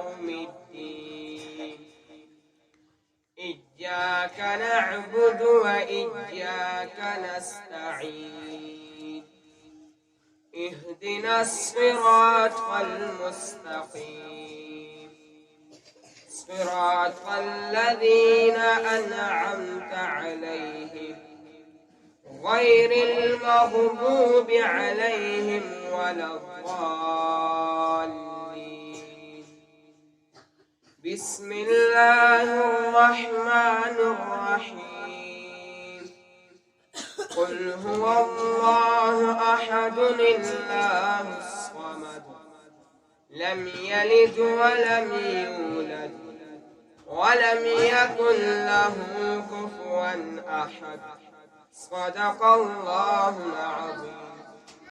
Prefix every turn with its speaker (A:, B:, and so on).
A: يوم الدين إياك نعبد وإياك نستعين اهدنا الصراط المستقيم صراط الذين أنعمت عليهم غير المغضوب عليهم ولا الضالين بسم الله الرحمن الرحيم قل هو الله أحد الله الصمد لم يلد ولم يولد ولم يكن له كفوا أحد صدق الله العظيم.